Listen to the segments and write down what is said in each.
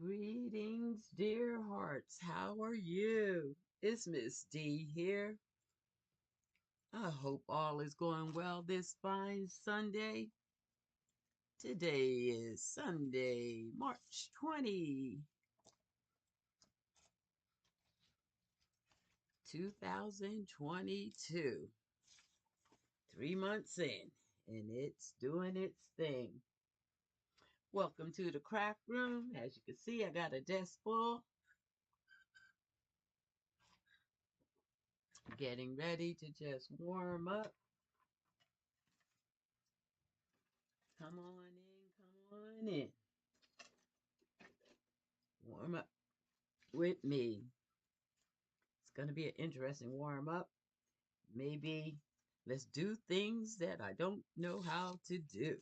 Greetings, dear hearts. How are you? It's Miss D here. I hope all is going well this fine Sunday. Today is Sunday, March 2022. 3 months in, and it's doing its thing. Welcome to the craft room. As you can see, I got a desk full, getting ready to just warm up. Come on in, come on in. Warm up with me. It's going to be an interesting warm up. Maybe let's do things that I don't know how to do.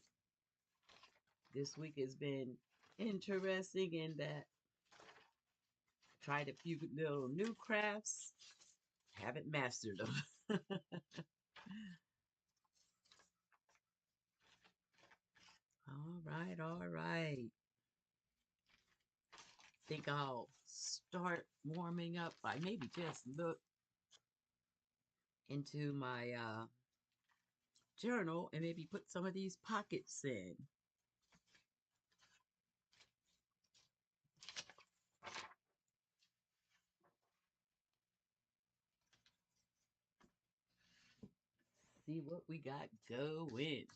This week has been interesting in that I tried a few little new crafts, haven't mastered them. All right, all right. Think I'll start warming up by maybe just look into my journal and maybe put some of these pockets in. See what we got going.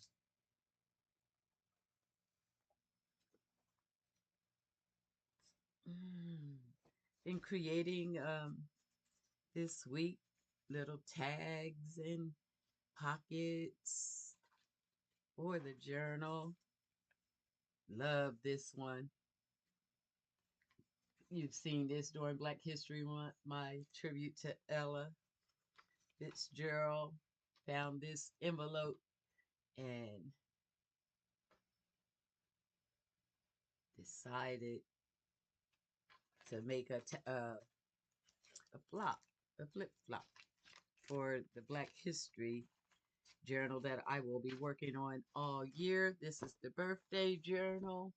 Mm. Been creating this week little tags and pockets for the journal. Love this one. You've seen this during Black History Month, my tribute to Ella Fitzgerald. Found this envelope and decided to make a flop, a flip flop for the Black History journal that I will be working on all year. This is the birthday journal.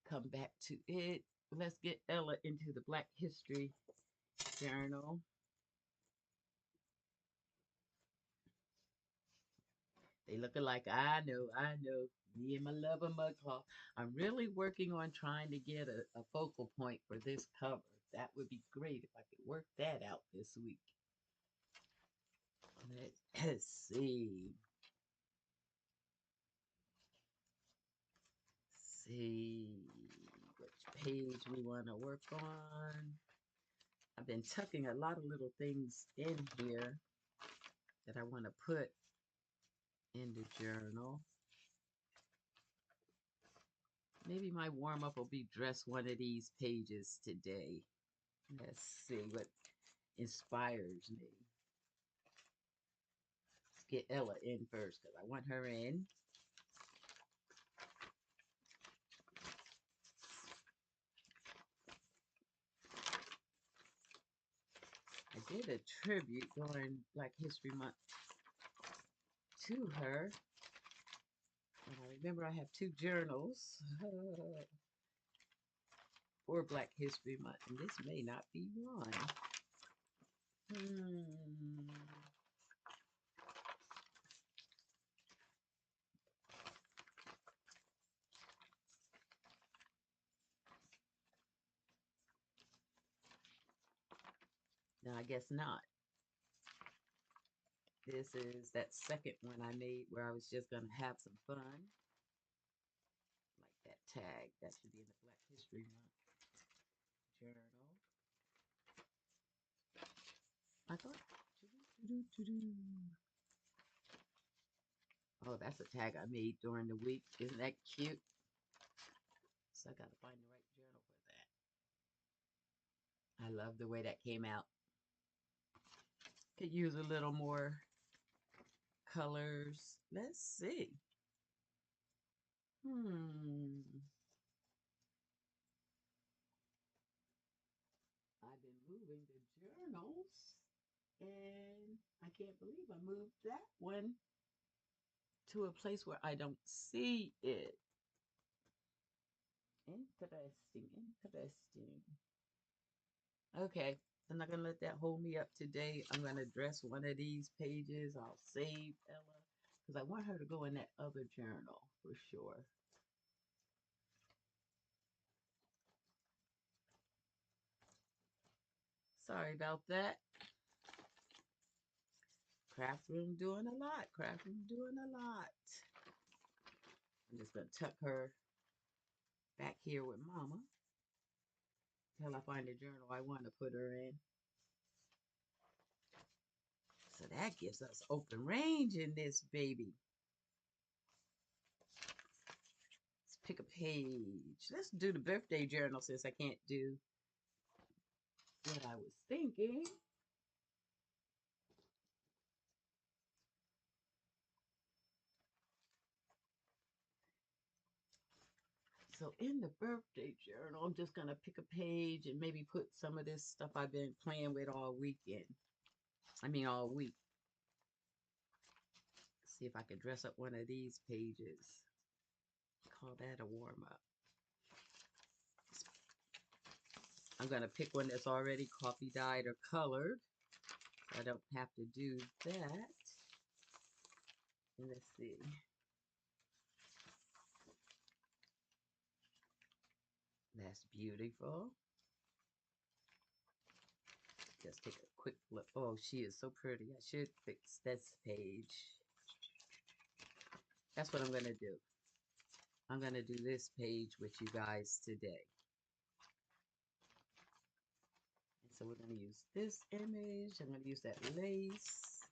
Come back to it. Let's get Ella into the Black History journal. They look alike. I know, I know. Me and my lover mud cloth. I'm really working on trying to get a focal point for this cover. That would be great if I could work that out this week. Let's see. See which page we want to work on. I've been tucking a lot of little things in here that I want to put in the journal. Maybe my warm up will be dress one of these pages today. Let's see what inspires me. Let's get Ella in first because I want her in. I did a tribute during Black History Month to her. And I remember I have two journals for Black History Month, and this may not be one. Hmm. No, I guess not. This is that second one I made where I was just going to have some fun. Like that tag. That should be in the Black History Month journal. I thought. Oh, that's a tag I made during the week. Isn't that cute? So I got to find the right journal for that. I love the way that came out. Could use a little more colors. Let's see. Hmm. I've been moving the journals, and I can't believe I moved that one to a place where I don't see it. Interesting, interesting. Okay, I'm not gonna let that hold me up today. I'm gonna address one of these pages. I'll save Ella because I want her to go in that other journal for sure. Sorry about that. Craft room doing a lot. Craft room doing a lot. I'm just gonna tuck her back here with Mama till I find a journal I want to put her in. So that gives us open range in this baby. Let's pick a page. Let's do the birthday journal since I can't do what I was thinking. So in the birthday journal, I'm just gonna pick a page and maybe put some of this stuff I've been playing with all weekend. I mean all week. See if I can dress up one of these pages. Call that a warm up. I'm gonna pick one that's already coffee dyed or colored. So I don't have to do that. And let's see. That's beautiful. Just take a quick look. Oh, she is so pretty. I should fix this page. That's what I'm going to do. I'm going to do this page with you guys today. And so we're going to use this image. I'm going to use that lace.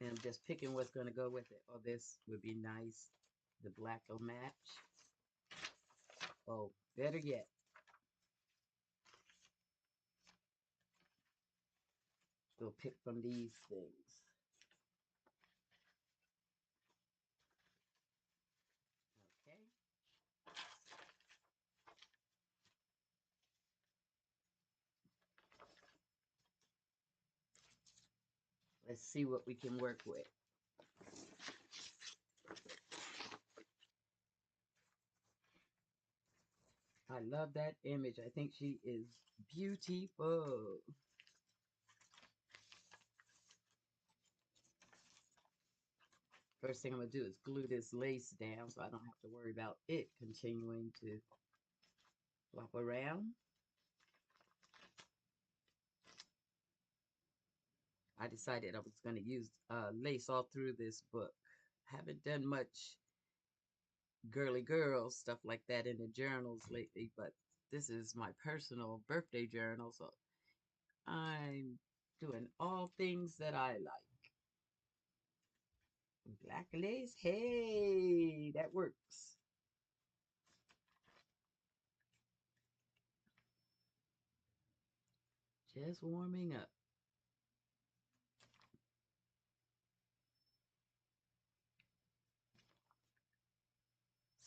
And I'm just picking what's going to go with it. Oh, this would be nice. The black will match. Oh, better yet. We'll pick from these things. Okay. Let's see what we can work with. I love that image. I think she is beautiful. First thing I'm going to do is glue this lace down so I don't have to worry about it continuing to flop around. I decided I was going to use lace all through this book. Haven't done much girly girl stuff like that in the journals lately, but this is my personal birthday journal, so I'm doing all things that I like. Black lace, hey, that works. Just warming up.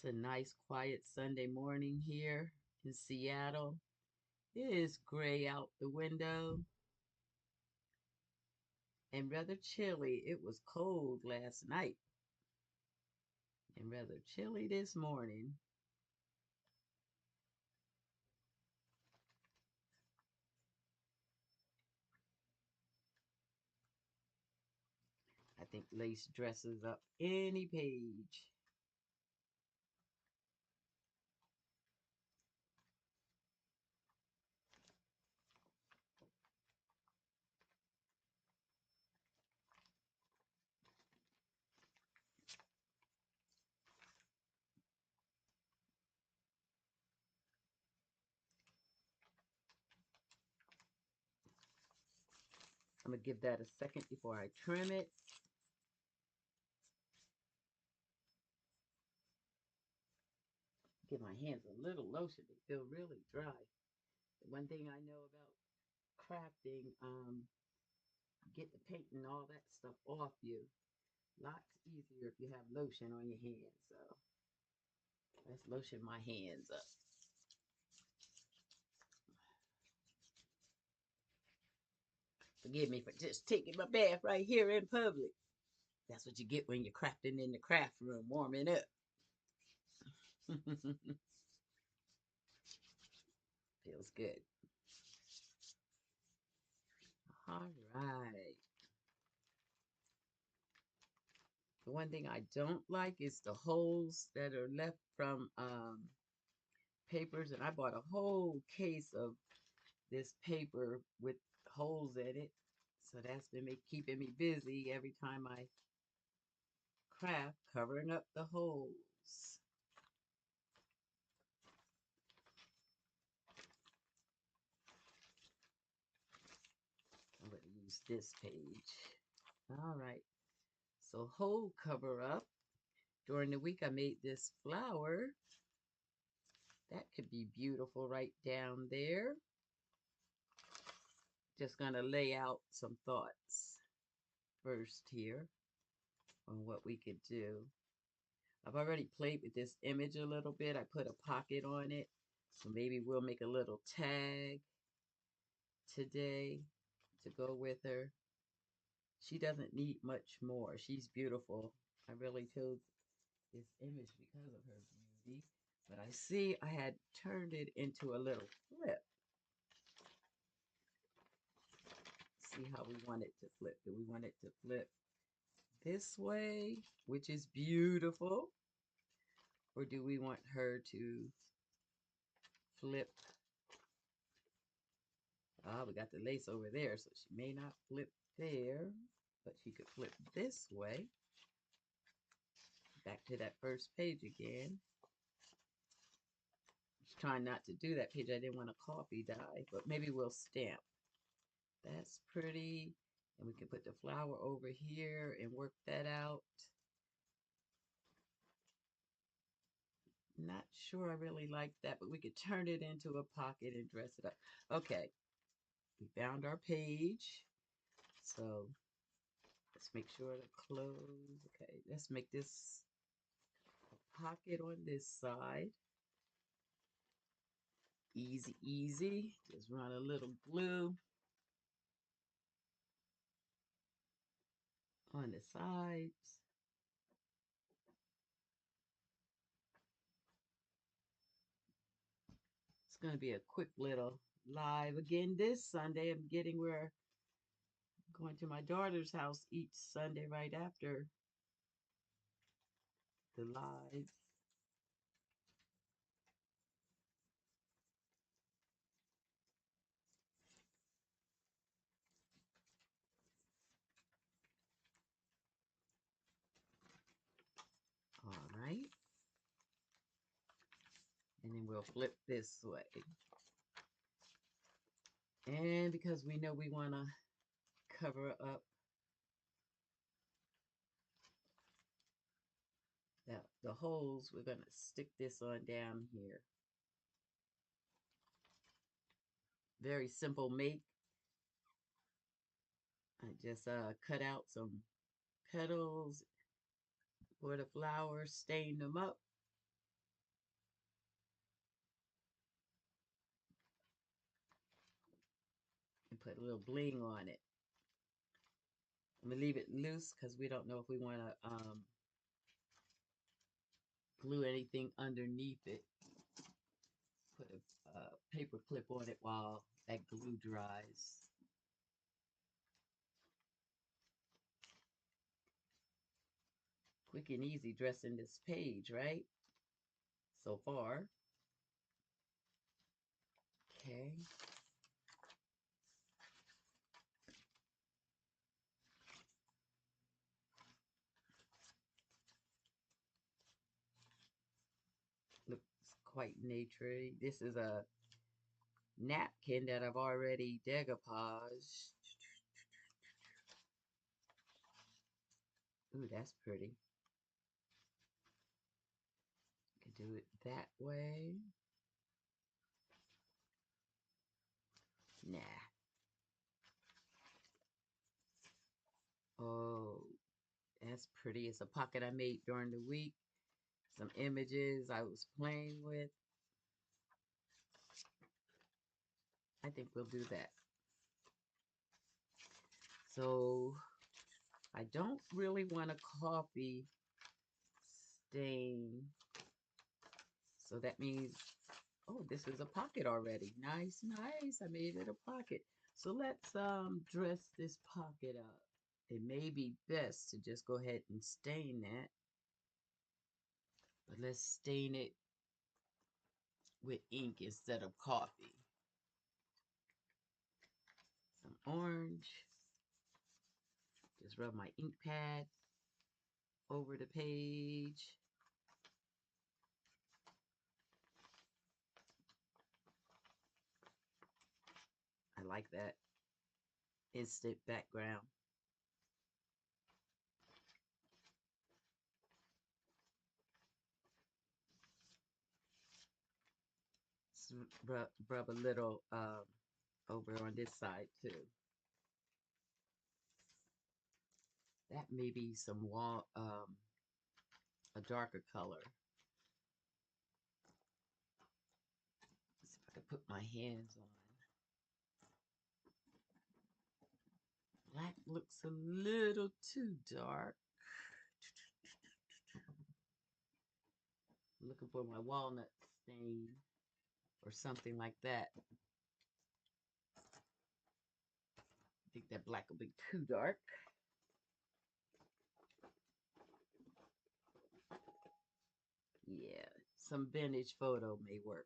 It's a nice quiet Sunday morning here in Seattle. It is gray out the window and rather chilly. It was cold last night and rather chilly this morning. I think lace dresses up any page. I'm going to give that a second before I trim it. Give my hands a little lotion. They feel really dry. The one thing I know about crafting, get the paint and all that stuff off you. Lots easier if you have lotion on your hands. So let's lotion my hands up. Forgive me for just taking my bath right here in public. That's what you get when you're crafting in the craft room, warming up. Feels good. All right. The one thing I don't like is the holes that are left from papers, and I bought a whole case of this paper with holes in it. So that's been keeping me busy every time I craft, covering up the holes. I'm going to use this page. All right. So hole cover up. During the week, I made this flower. That could be beautiful right down there. Just going to lay out some thoughts first here on what we could do. I've already played with this image a little bit. I put a pocket on it. So maybe we'll make a little tag today to go with her. She doesn't need much more. She's beautiful. I really chose this image because of her beauty. But I see I had turned it into a little flip. See how we want it to flip. Do we want it to flip this way, which is beautiful? Or do we want her to flip? Ah, we got the lace over there, so she may not flip there, but she could flip this way. Back to that first page again. Just trying not to do that page. I didn't want to copy die, but maybe we'll stamp. That's pretty. And we can put the flower over here and work that out. Not sure I really like that, but we could turn it into a pocket and dress it up. Okay, we found our page. So let's make sure to close. Okay, let's make this a pocket on this side. Easy, easy. Just run a little glue on the sides. It's going to be a quick little live again this Sunday. We're going to my daughter's house each Sunday right after the live. All right. And then we'll flip this way. And because we know we want to cover up the holes, we're going to stick this on down here. Very simple make. I just cut out some petals for the flowers, stain them up. And put a little bling on it. I'm going to leave it loose because we don't know if we want to glue anything underneath it. Put a paper clip on it while that glue dries. Quick and easy dressing this page, right? So far. Okay. Looks quite naturey. This is a napkin that I've already decoupaged. Ooh, that's pretty. Could do it that way. Nah. Oh, that's pretty. It's a pocket I made during the week. Some images I was playing with. I think we'll do that. So I don't really want a coffee stain. So that means, oh, this is a pocket already. Nice, nice. I made it a pocket. So let's dress this pocket up. It may be best to just go ahead and stain that. But let's stain it with ink instead of coffee. Some orange. Just rub my ink pad over the page. I like that instant background. Rub a little over on this side too. That may be some wall, a darker color. Let's see if I can put my hands on. Black looks a little too dark. I'm looking for my walnut stain or something like that. I think that black will be too dark. Yeah, some vintage photo may work.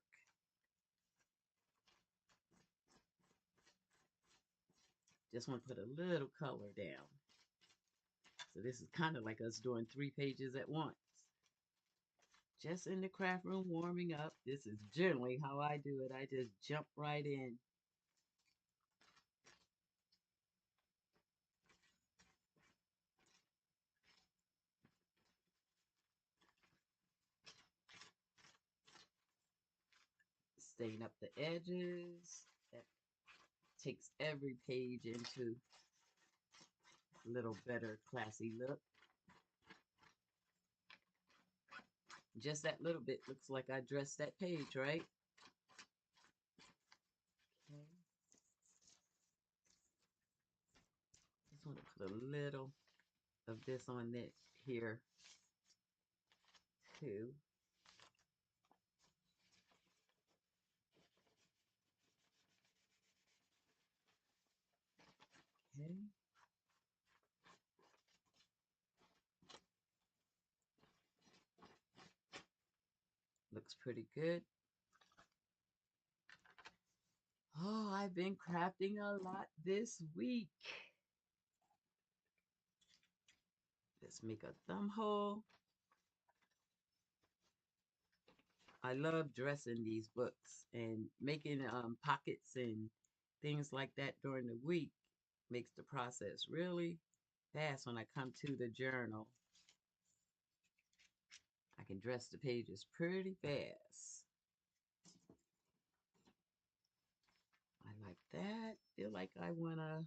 Just want to put a little color down. So this is kind of like us doing 3 pages at once. Just in the craft room warming up. This is generally how I do it. I just jump right in. Stain up the edges. That takes every page into a little better classy look. Just that little bit looks like I dressed that page, right? Okay. Just want to put a little of this on it here too. Okay. Looks pretty good. Oh, I've been crafting a lot this week. Let's make a thumb hole. I love dressing these books and making pockets and things like that during the week makes the process really fast when I come to the journal. I can dress the pages pretty fast. I like that. Feel like I wanna,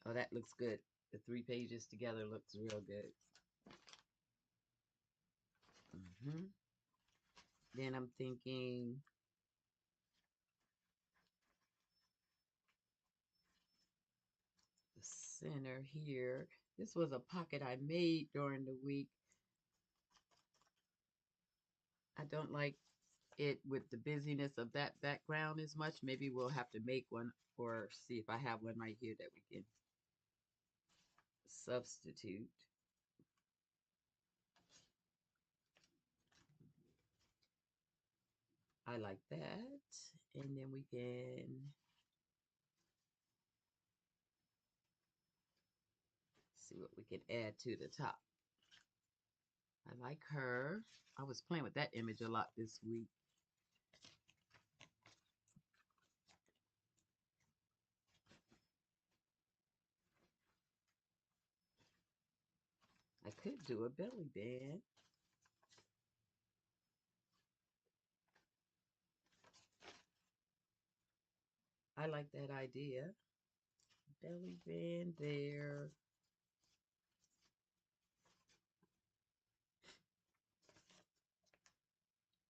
oh, that looks good. The 3 pages together looks real good. Then I'm thinking the center here. This was a pocket I made during the week. I don't like it with the busyness of that background as much. Maybe we'll have to make one or see if I have one right here that we can substitute. I like that. And then we can see what we can add to the top. I like her. I was playing with that image a lot this week. I could do a belly band. I like that idea. Belly band there.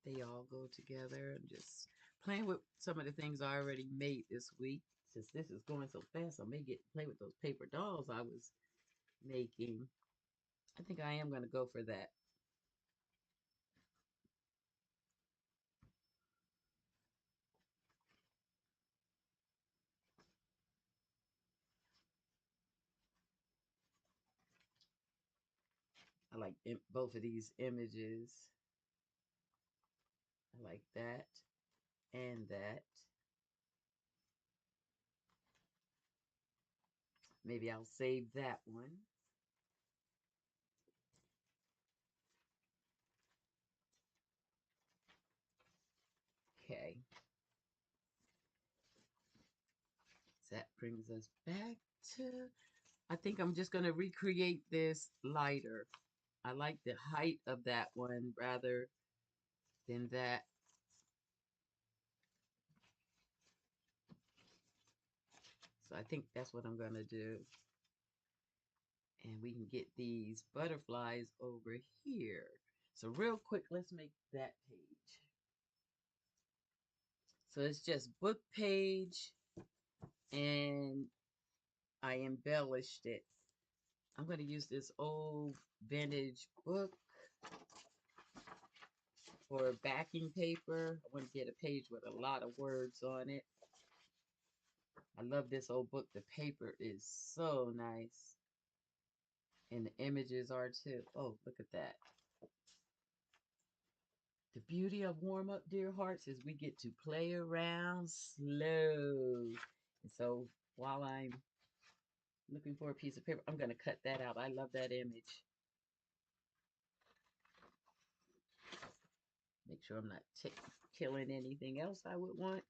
They all go together. I'm just playing with some of the things I already made this week. Since this is going so fast, I may get to play with those paper dolls I was making. I think I am going to go for that. I like both of these images. I like that and that. Maybe I'll save that one. Okay. So that brings us back to, I think I'm just going to recreate this lighter. I like the height of that one rather than that. So I think that's what I'm going to do. And we can get these butterflies over here. So real quick, let's make that page. So it's just book page, and I embellished it. I'm going to use this old vintage book for backing paper. I want to get a page with a lot of words on it. I love this old book. The paper is so nice. And the images are too. Oh, look at that. The beauty of Warm Up Dear Hearts is we get to play around slow. And so while I'm looking for a piece of paper, I'm going to cut that out. I love that image. Make sure I'm not killing anything else I would want.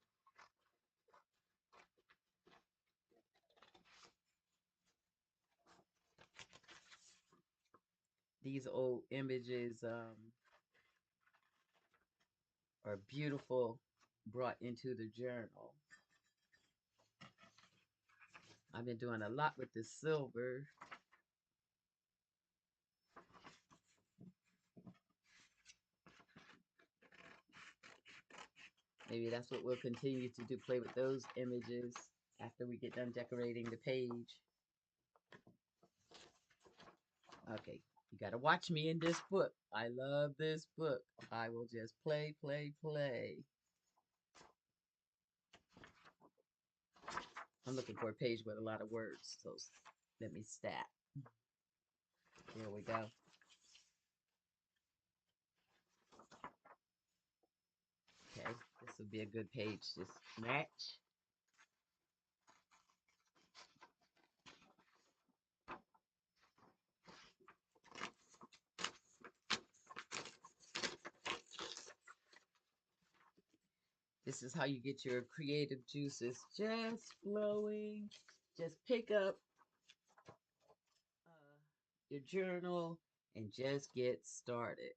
These old images are beautiful, brought into the journal. I've been doing a lot with the silver. Maybe that's what we'll continue to do, play with those images after we get done decorating the page. Okay, you got to watch me in this book. I love this book. I will just play, play, play. I'm looking for a page with a lot of words, so let me stat. Here we go. Okay, this would be a good page to match. This is how you get your creative juices just flowing. Just pick up your journal and just get started.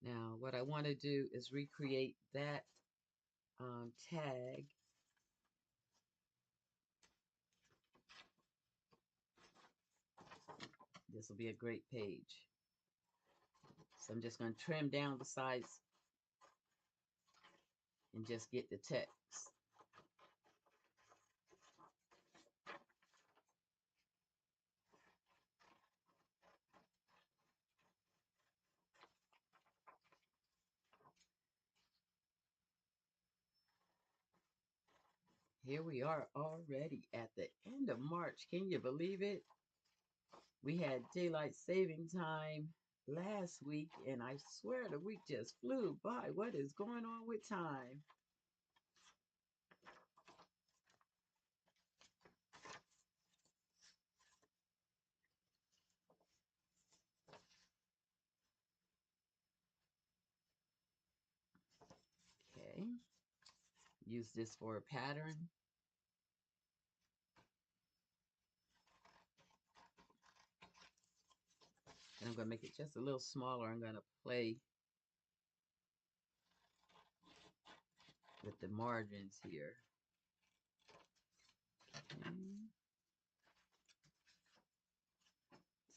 Now, what I want to do is recreate that tag. This will be a great page. So I'm just going to trim down the sides and just get the text. Here we are already at the end of March. Can you believe it? We had daylight saving time last week, and I swear the week just flew by. What is going on with time? Okay. Use this for a pattern. And I'm going to make it just a little smaller. I'm going to play with the margins here. Okay.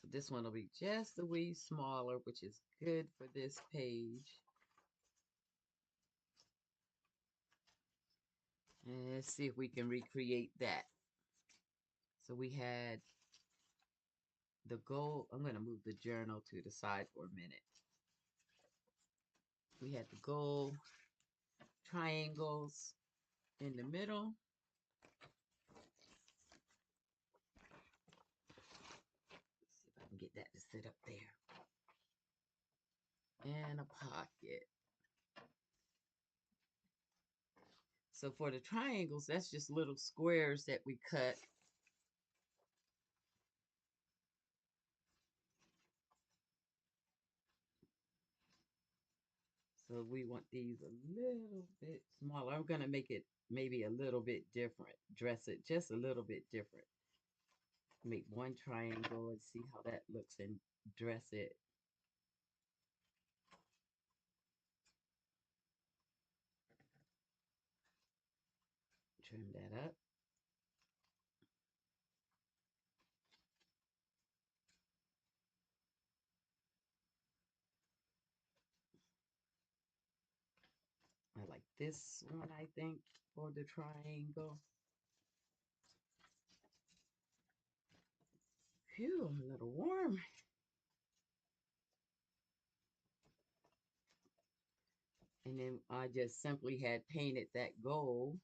So this one will be just a wee smaller, which is good for this page. And let's see if we can recreate that. So we had the gold. I'm going to move the journal to the side for a minute. We had the gold triangles in the middle. Let's see if I can get that to sit up there. And a pocket. So for the triangles, that's just little squares that we cut. So we want these a little bit smaller. I'm going to make it maybe a little bit different. Dress it just a little bit different. Make one triangle and see how that looks and dress it. Trim that up. I like this one, I think, for the triangle. Phew, I'm a little warm. And then I just simply had painted that gold.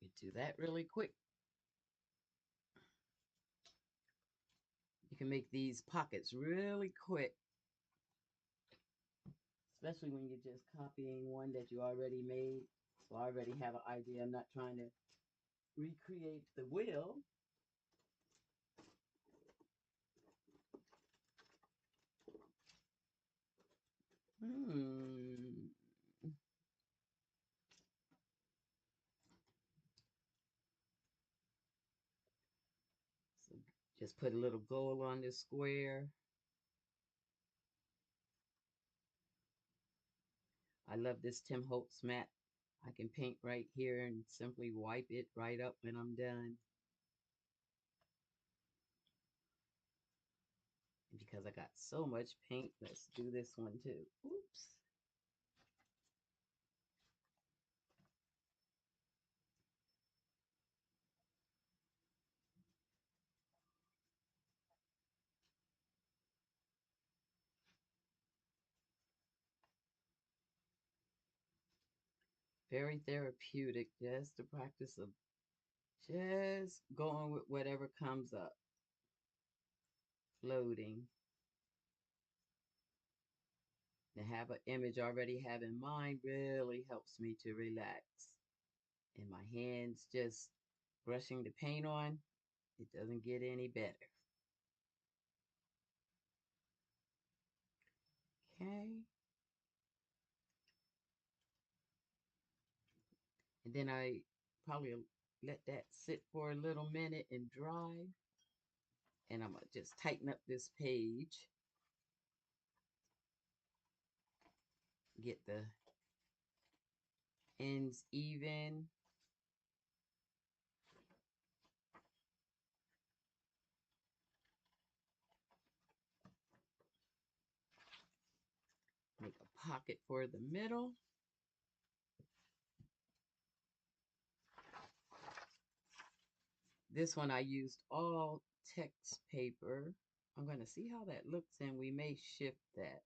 You do that really quick. You can make these pockets really quick, especially when you're just copying one that you already made. So I already have an idea. I'm not trying to recreate the wheel. Hmm. So just put a little gold on this square. I love this Tim Holtz mat. I can paint right here and simply wipe it right up when I'm done. And because I got so much paint, let's do this one too. Oops. Very therapeutic, just the practice of just going with whatever comes up. Floating. To have an image already have in mind really helps me to relax. And my hands just brushing the paint on, it doesn't get any better. Okay. And then I probably let that sit for a little minute and dry. And I'm going to just tighten up this page. Get the ends even. Make a pocket for the middle. This one I used all text paper. I'm going to see how that looks and we may shift that.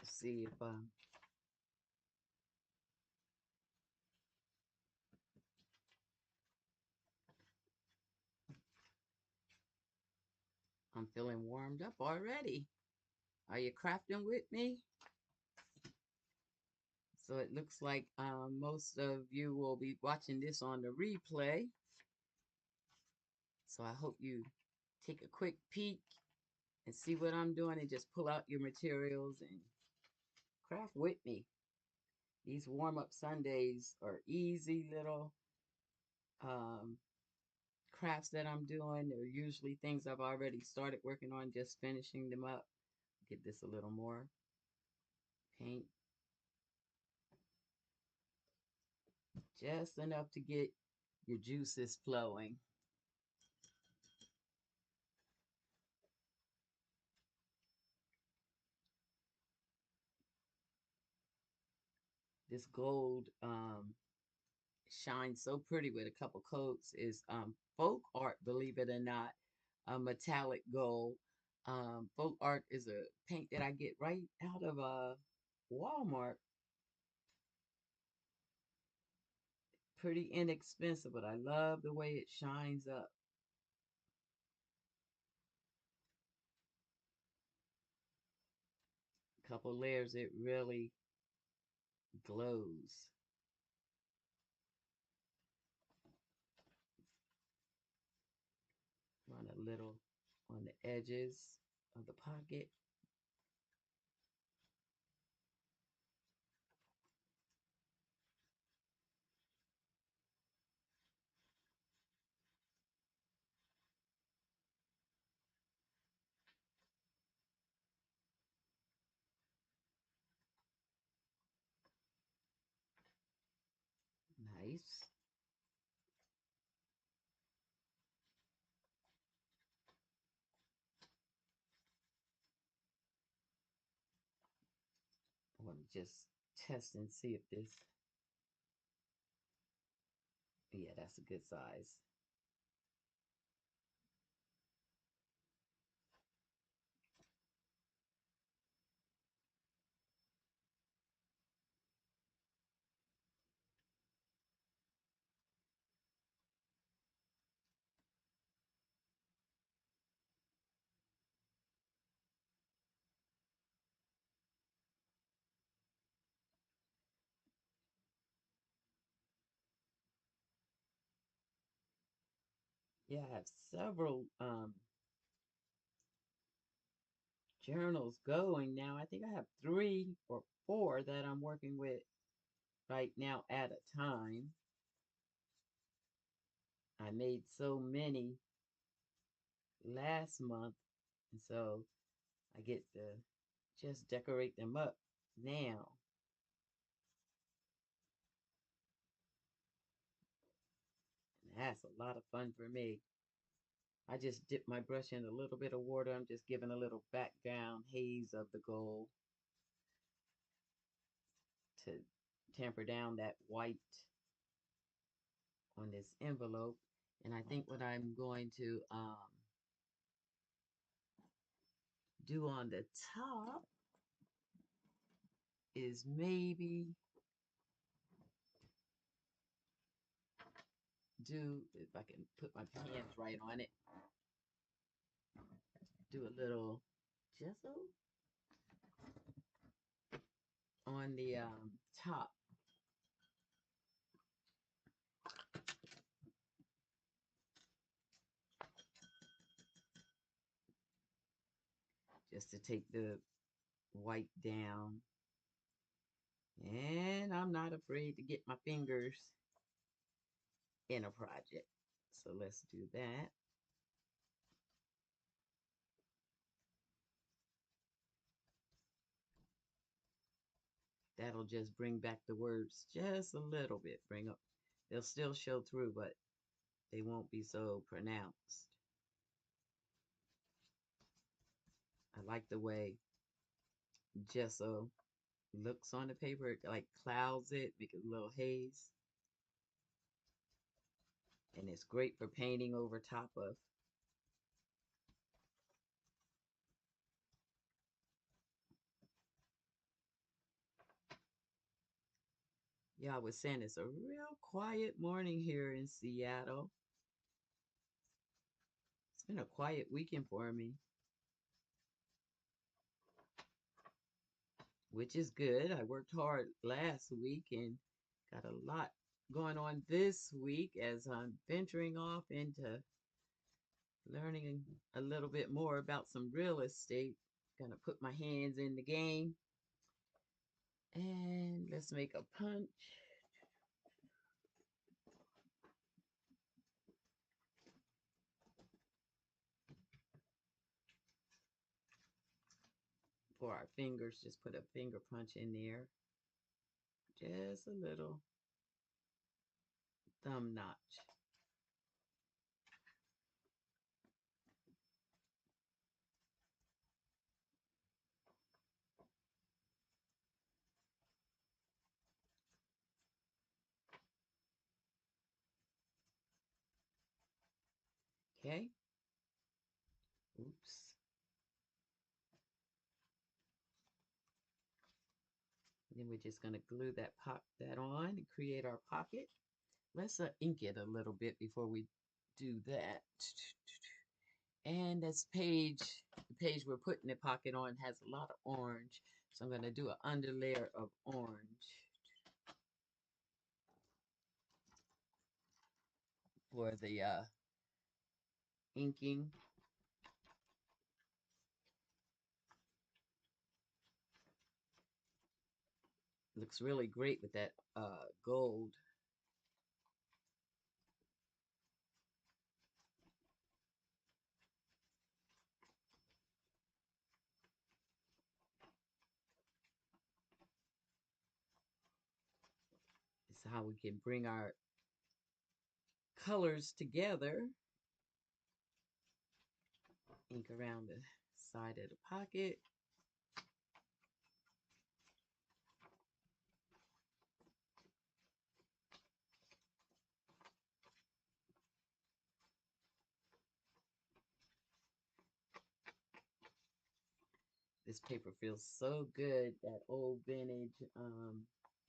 See if I'm feeling warmed up already. Are you crafting with me? So it looks like most of you will be watching this on the replay. So I hope you take a quick peek and see what I'm doing and just pull out your materials and craft with me. These warm-up Sundays are easy little um, crafts that I'm doing. They're usually things I've already started working on, just finishing them up. Get this a little more paint, just enough to get your juices flowing. This gold shines so pretty with a couple coats. Is Folk Art, believe it or not, a metallic gold. Folk Art is a paint that I get right out of Walmart. Pretty inexpensive, but I love the way it shines up. A couple layers, it really glows. Run a little on the edges of the pocket. Nice. I want to just test and see if this, yeah, that's a good size. Yeah, I have several journals going now. I think I have 3 or 4 that I'm working with right now at a time. I made so many last month, and so I get to just decorate them up now. And that's a lot of fun for me. I just dip my brush in a little bit of water. I'm just giving a little background haze of the gold to tamper down that white on this envelope. And I think what I'm going to do on the top is maybe do, if I can put my hands right on it, do a little gesso on the top, just to take the white down. And I'm not afraid to get my fingers in a project. So let's do that. That'll just bring back the words just a little bit. Bring up, they'll still show through, but they won't be so pronounced. I like the way gesso looks on the paper. It like clouds it, make it a little haze. And it's great for painting over top of. Yeah, I was saying it's a real quiet morning here in Seattle. It's been a quiet weekend for me, which is good. I worked hard last week and got a lot going on this week as I'm venturing off into learning a little bit more about some real estate. Gonna put my hands in the game. And let's make a punch. for our fingers. Just put a finger punch in there. Just a little thumb notch. Okay. Oops. Then we're just gonna glue that on and create our pocket. Let's ink it a little bit before we do that. And this page, the page we're putting the pocket on has a lot of orange. So I'm gonna do an underlayer of orange for the inking. Looks really great with that gold. This is how we can bring our colors together. Ink around the side of the pocket. This paper feels so good. That old vintage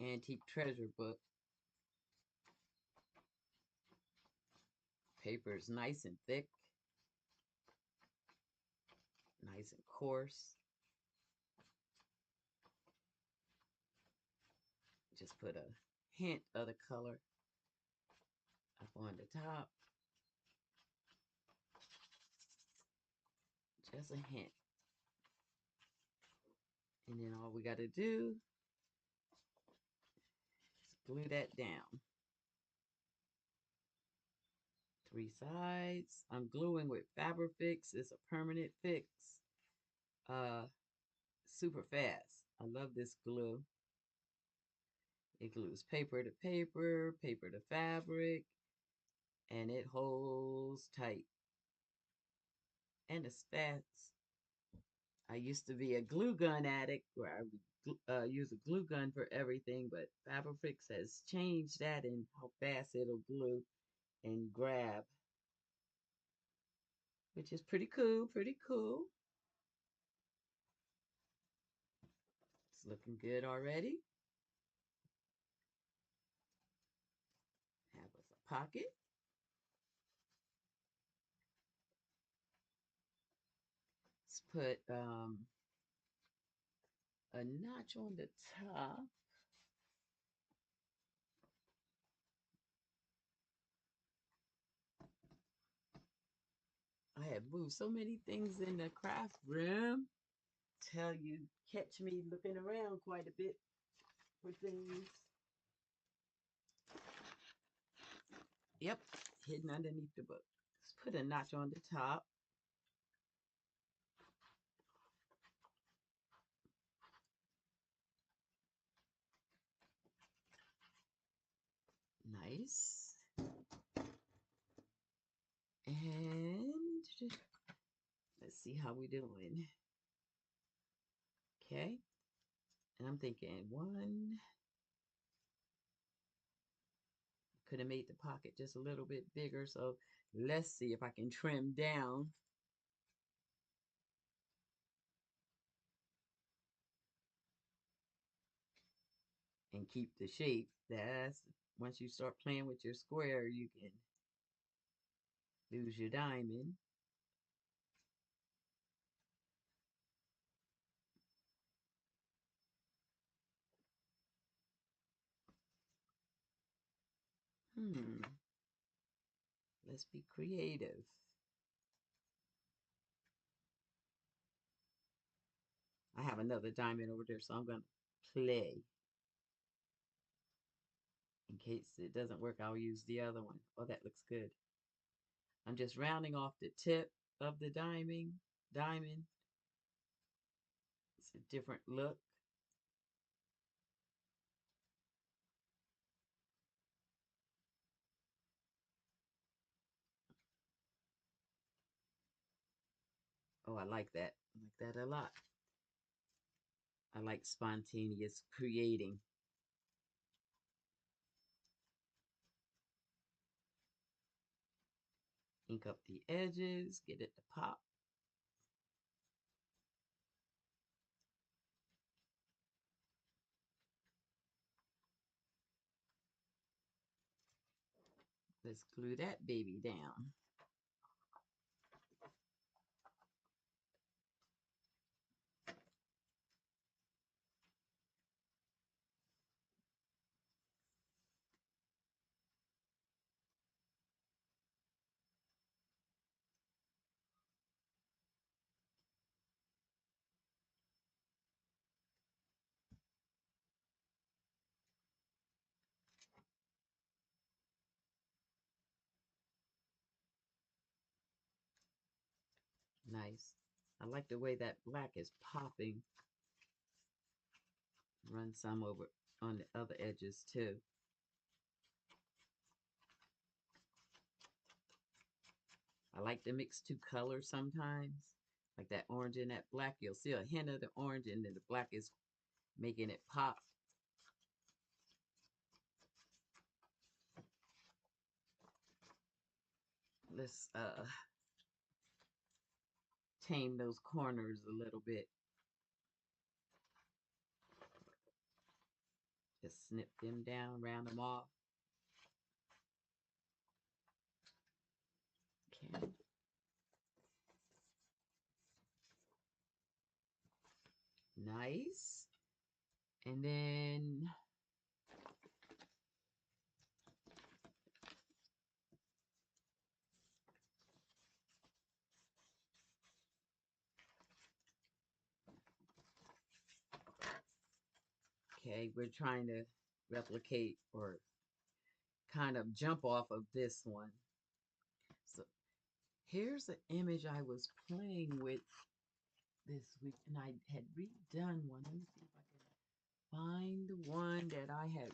antique treasure book. Paper is nice and thick, nice and coarse. Just put a hint of the color up on the top. Just a hint. And then all we got to do is glue that down. 3 sides. I'm gluing with Fabrifix. It's a permanent fix. Super fast. I love this glue. It glues paper to paper, paper to fabric, and it holds tight. And it's fast. I used to be a glue gun addict where I would use a glue gun for everything, but Fabrifix has changed that in how fast it'll glue and grab, which is pretty cool, pretty cool. It's looking good already. Have us a pocket. Let's put a notch on the top. I have moved so many things in the craft room. Tell you, catch me looking around quite a bit for things. Yep, hidden underneath the book. Let's put a notch on the top. Nice. And let's see how we doing. Okay. And I'm thinking one. Could have made the pocket just a little bit bigger. So let's see if I can trim down. And keep the shape. That's once you start playing with your square, you can lose your diamond. Let's be creative. I have another diamond over there, so I'm going to play. In case it doesn't work, I'll use the other one. Oh, that looks good. I'm just rounding off the tip of the diamond. a different look. Oh, I like that. I like that a lot. I like spontaneous creating. Ink up the edges, get it to pop. Let's glue that baby down. Nice. I like the way that black is popping. Run some over on the other edges too. I like to mix two colors sometimes. Like that orange and that black. You'll see a hint of the orange and then the black is making it pop. Let's tame those corners a little bit. Just snip them down, round them off. Okay. Nice. And then okay, we're trying to replicate or kind of jump off of this one. So here's an image I was playing with this week, and I had redone one. Let me see if I can find the one that I had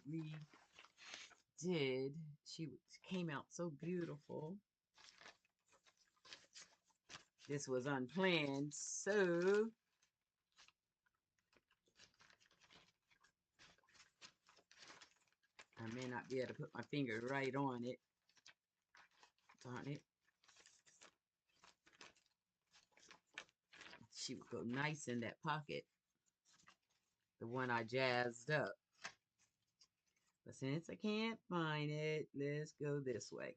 redid. She came out so beautiful. This was unplanned, so I may not be able to put my finger right on it. Darn it. She would go nice in that pocket. The one I jazzed up. But since I can't find it, let's go this way.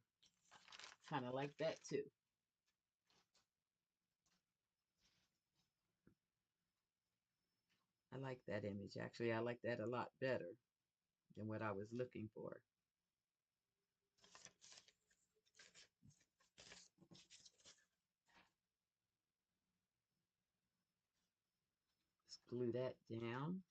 Kind of like that too. I like that image. Actually, I like that a lot better than what I was looking for. Let's glue that down.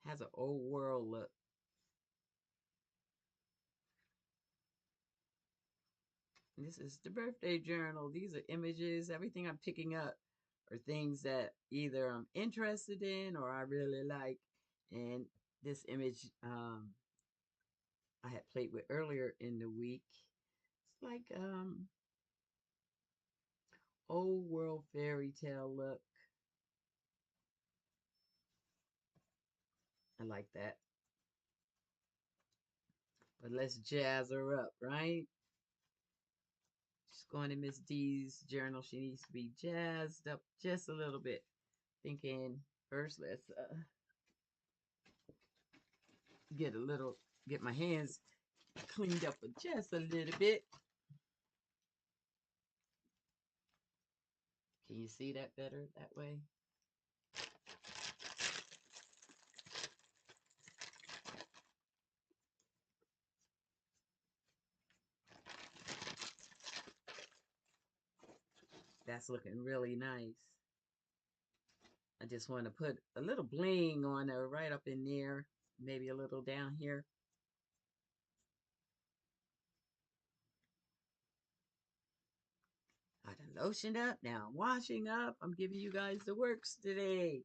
Has an old world look. This is the birthday journal. These are images. Everything I'm picking up are things that either I'm interested in or I really like. And this image I had played with earlier in the week. It's like old world fairy tale look. I like that. But let's jazz her up, right? She's going to Miss D's journal. She needs to be jazzed up just a little bit. Thinking first, let's get my hands cleaned up just a little bit. Can you see that better that way? That's looking really nice. I just want to put a little bling on her right up in there, maybe a little down here. Lotioned up, now I'm washing up. I'm giving you guys the works today.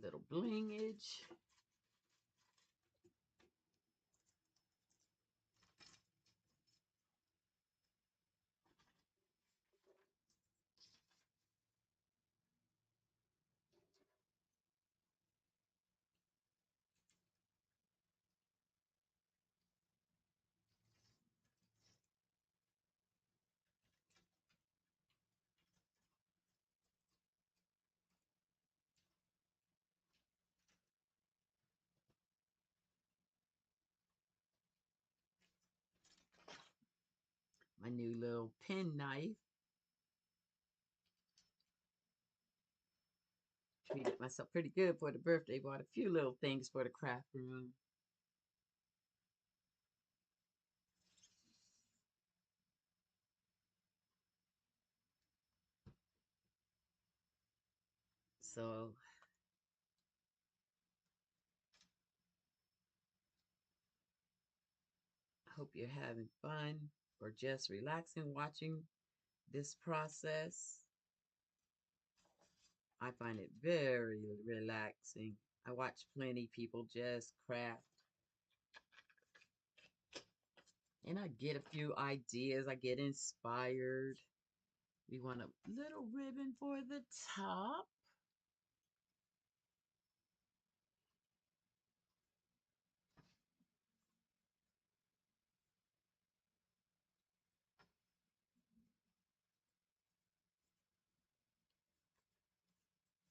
Little blingage. My new little pen knife. Treated myself pretty good for the birthday. Bought a few little things for the craft room. So I hope you're having fun or just relaxing watching this process. I find it very relaxing. I watch plenty people just craft and I get a few ideas. I get inspired. We want a little ribbon for the top.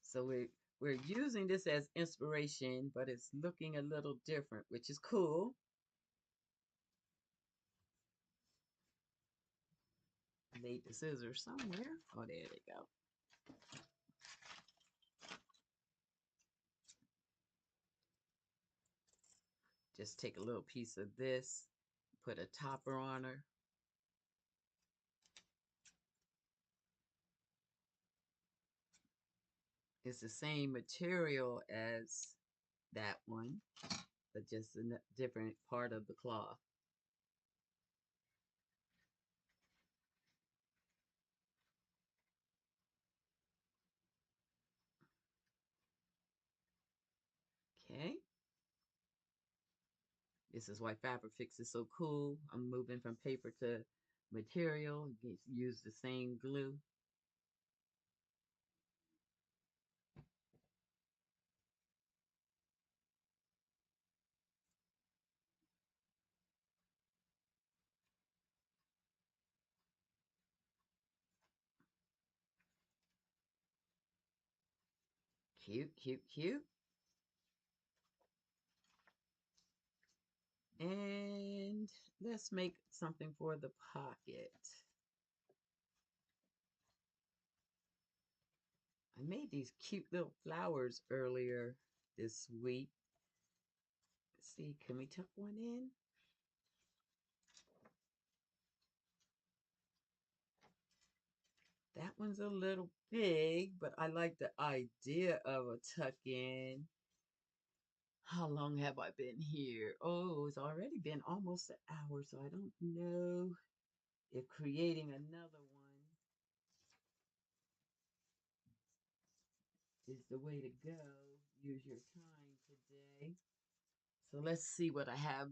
So we're using this as inspiration, but it's looking a little different, which is cool. Laid the scissors somewhere. Oh, there they go. Just take a little piece of this, put a topper on her. It's the same material as that one, but just a different part of the cloth. Okay. This is why Fabrifix is so cool. I'm moving from paper to material. Use the same glue. Cute, cute, cute. And let's make something for the pocket. I made these cute little flowers earlier this week. Let's see, can we tuck one in? That one's a little big, but I like the idea of a tuck in. How long have I been here? Oh, it's already been almost an hour, so I don't know if creating another one is the way to go. Use your time today. So let's see what I have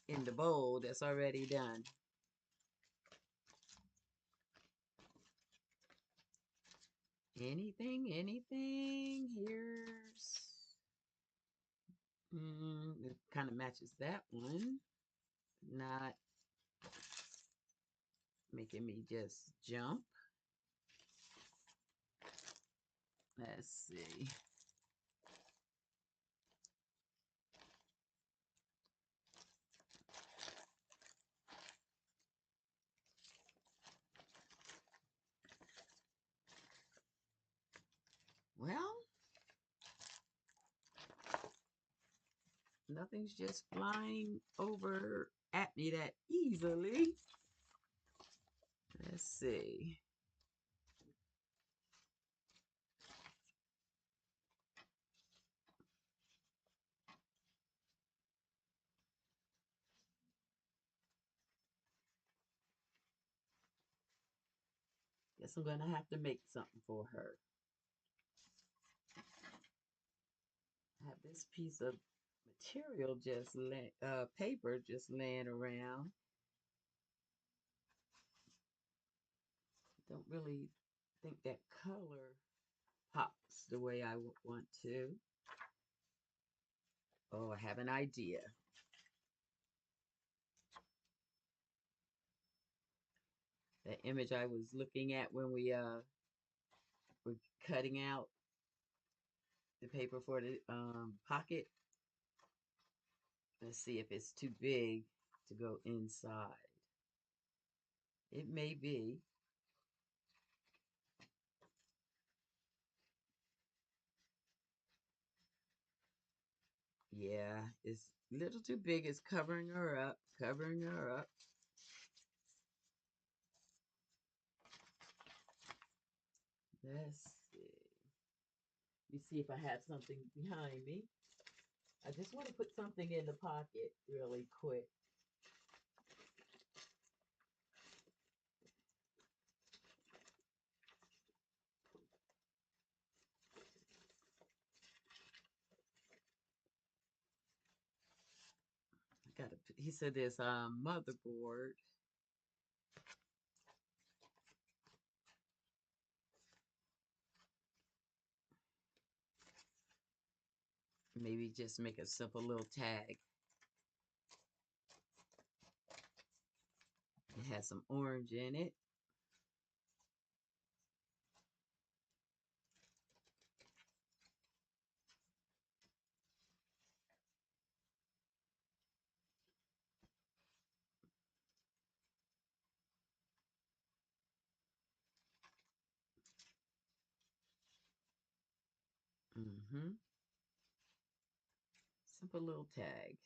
in the bowl that's already done. Anything. Here's, it kind of matches that one. Not making me just jump. Let's see. Well, nothing's just flying over at me that easily. Let's see. Guess I'm gonna have to make something for her. I have this piece of material paper just laying around. Don't really think that color pops the way I would want to. Oh, I have an idea. That image I was looking at when we were cutting out the paper for the pocket. Let's see if it's too big to go inside. It may be. Yeah, it's a little too big. It's covering her up, covering her up. Let's see. Let me see if I have something behind me. I just want to put something in the pocket really quick. I got a, he said there's a motherboard. Maybe just make a simple little tag. It has some orange in it. Mm-hmm. Simple little tag.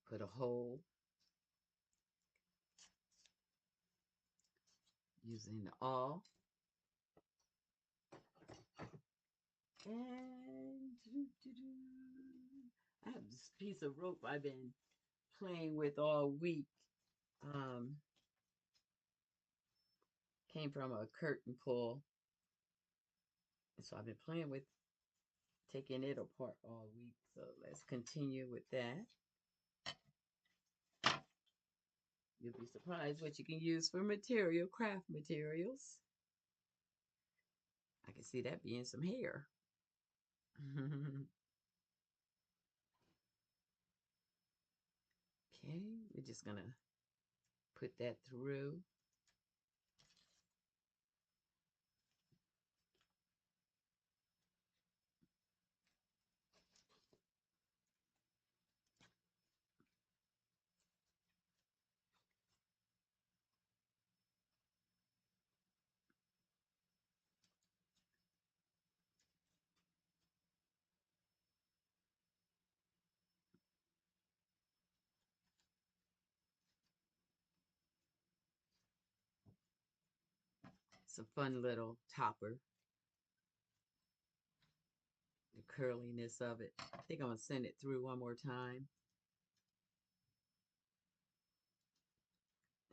Put a hole using the awl. And I have this piece of rope I've been playing with all week. Um, Came from a curtain pull. And so I've been playing with taking it apart all week. So let's continue with that. You'll be surprised what you can use for material, craft materials. I can see that being some hair. Okay, we're just gonna put that through. It's a fun little topper. The curliness of it. I think I'm gonna send it through one more time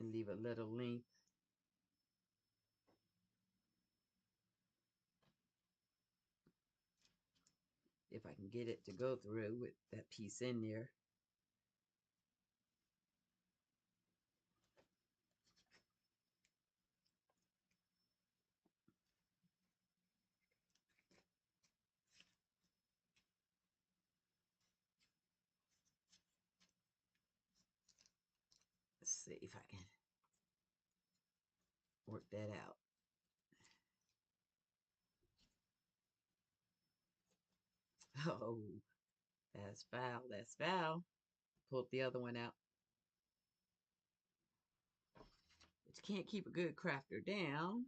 and leave a little length. If I can get it to go through with that piece in there. Let's see if I can work that out. Oh, that's foul. That's foul. Pulled the other one out. But you can't keep a good crafter down.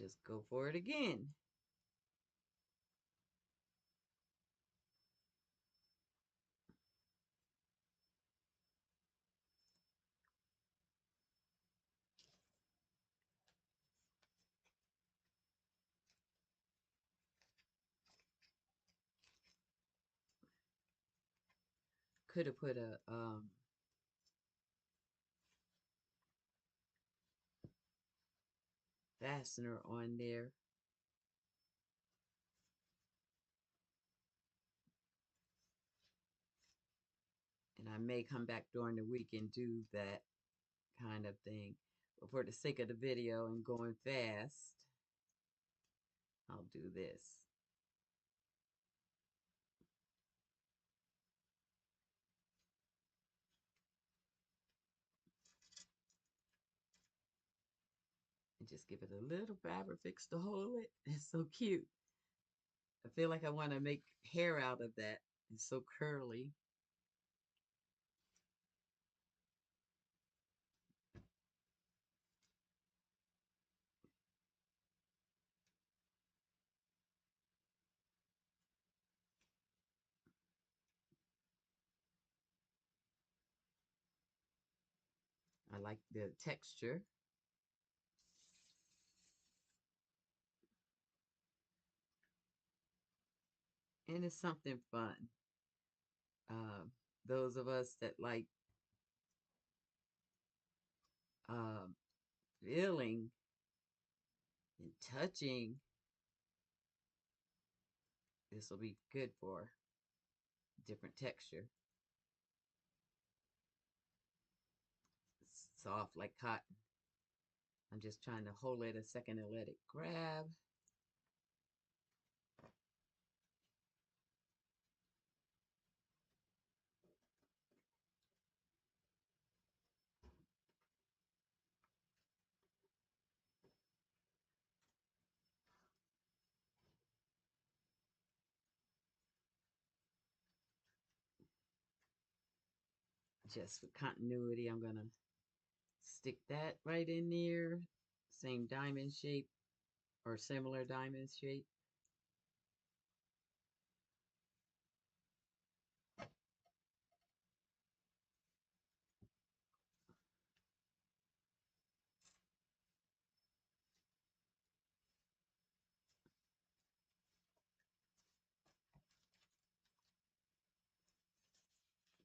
Just go for it again. Could have put a fastener on there. And I may come back during the week and do that kind of thing. But for the sake of the video and going fast, I'll do this. And just give it a little fabric fix to hold it. It's so cute. I feel like I want to make hair out of that. It's so curly. I like the texture. And it's something fun. Um, those of us that like um, feeling and touching, this will be good for different texture. It's soft like cotton. I'm just trying to hold it a second and let it grab. Just for continuity, I'm gonna stick that right in there. Same diamond shape or similar diamond shape.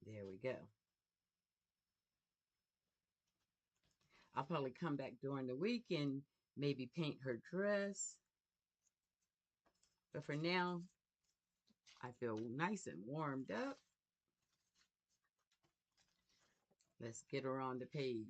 There we go. I'll probably come back during the week and maybe paint her dress. But for now, I feel nice and warmed up. Let's get her on the page.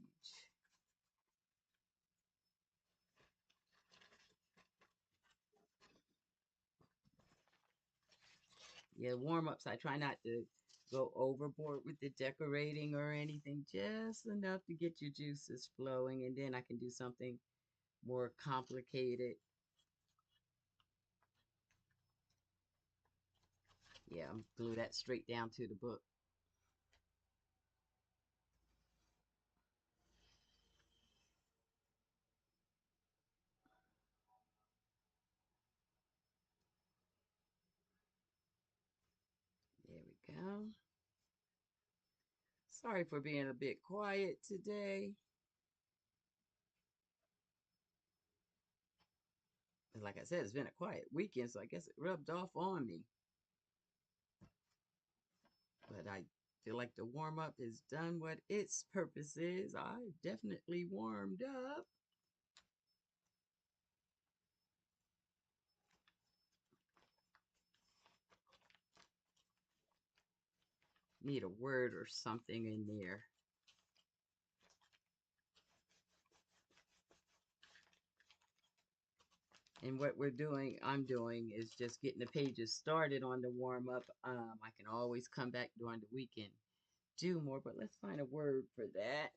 Yeah, warm-ups, I try not to go overboard with the decorating or anything, just enough to get your juices flowing, and then I can do something more complicated. Yeah, I'm glue that straight down to the book. There we go. Sorry for being a bit quiet today. Like I said, it's been a quiet weekend, so I guess it rubbed off on me. But I feel like the warm up has done what its purpose is. I definitely warmed up. Need a word or something in there. And what I'm doing is just getting the pages started on the warm up. I can always come back during the weekend, do more, but let's find a word for that.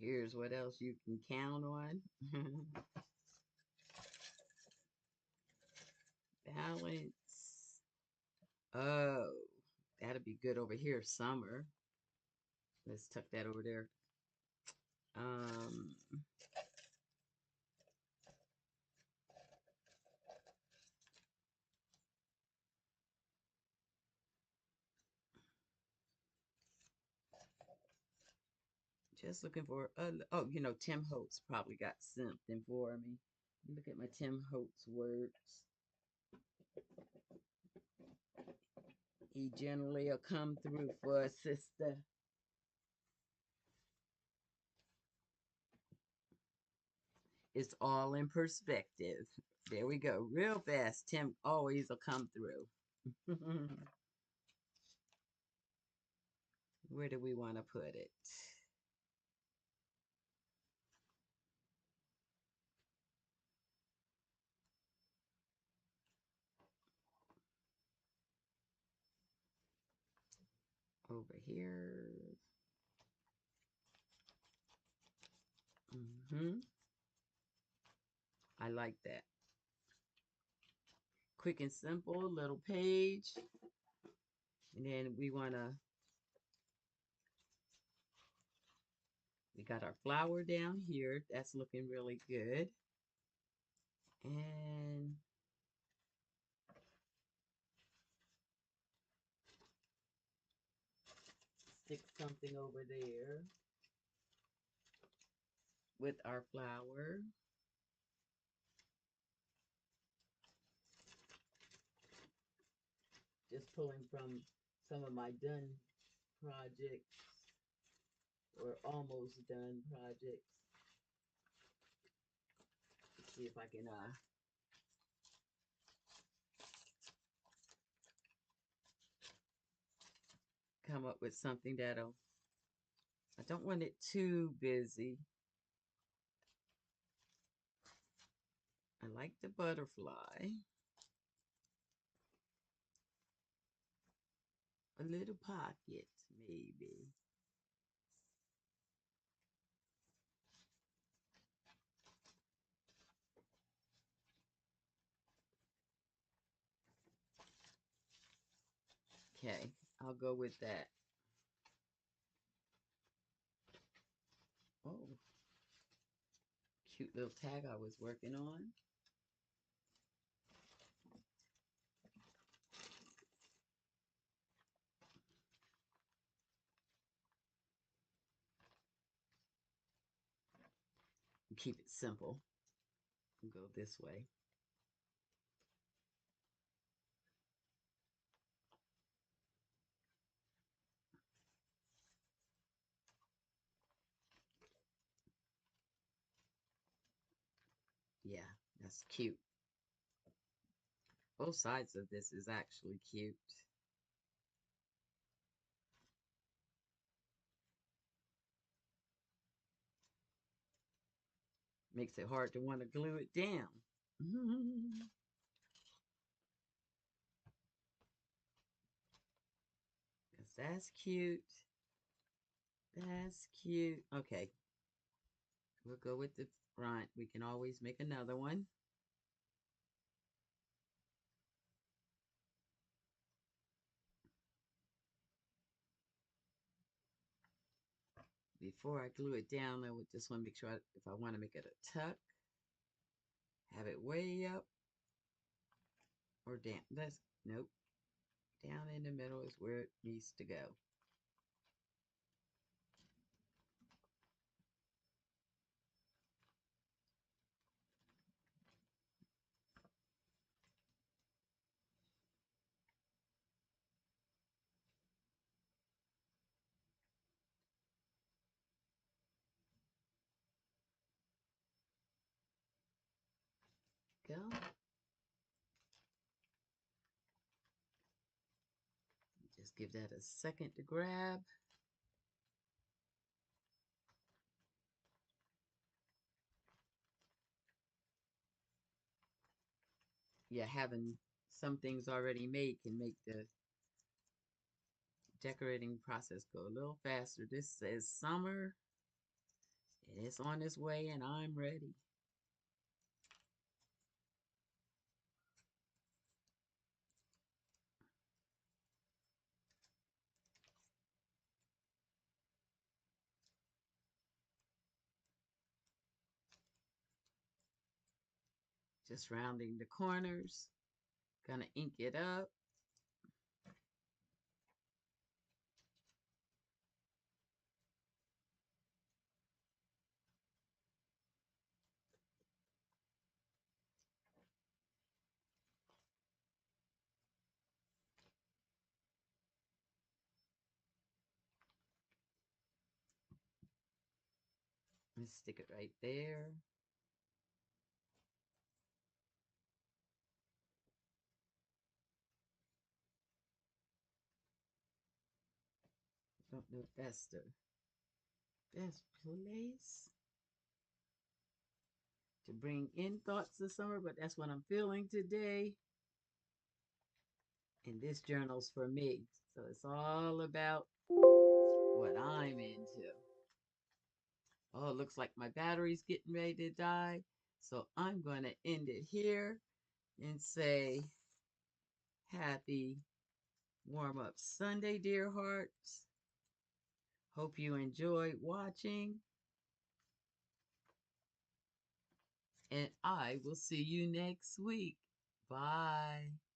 Here's what else you can count on. Balance. Oh, that'll be good over here. Summer. Let's tuck that over there. Um, just looking for. Oh, Tim Holtz probably got something for me. Look at my Tim Holtz works. He generally will come through for a sister. It's all in perspective. There we go. Real fast. Tim always will come through. Where do we want to put it? Over here. I like that. Quick and simple, little page. And then we got our flower down here. That's looking really good. And stick something over there with our flower. Just pulling from some of my done projects or almost done projects. Let's see if I can come up with something that'll, I don't want it too busy. I like the butterfly. A little pocket, maybe. Okay, I'll go with that. Oh, cute little tag I was working on. Keep it simple. Go this way. Yeah, that's cute. Both sides of this is actually cute. Makes it hard to want to glue it down. Because that's cute. That's cute. Okay, we'll go with the front. We can always make another one. Before I glue it down, I would just want to make sure if I want to make it a tuck, have it way up or down. Nope. Down in the middle is where it needs to go. Go. Just give that a second to grab. Yeah, having some things already made can make the decorating process go a little faster. This says summer, It is on its way and I'm ready. Just rounding the corners. Gonna ink it up. And stick it right there. Don't know if that's the best place to bring in thoughts of summer, but that's what I'm feeling today. And this journal's for me. So it's all about what I'm into. Oh, it looks like my battery's getting ready to die. So I'm going to end it here and say happy warm up Sunday, dear hearts. Hope you enjoyed watching. And I will see you next week. Bye.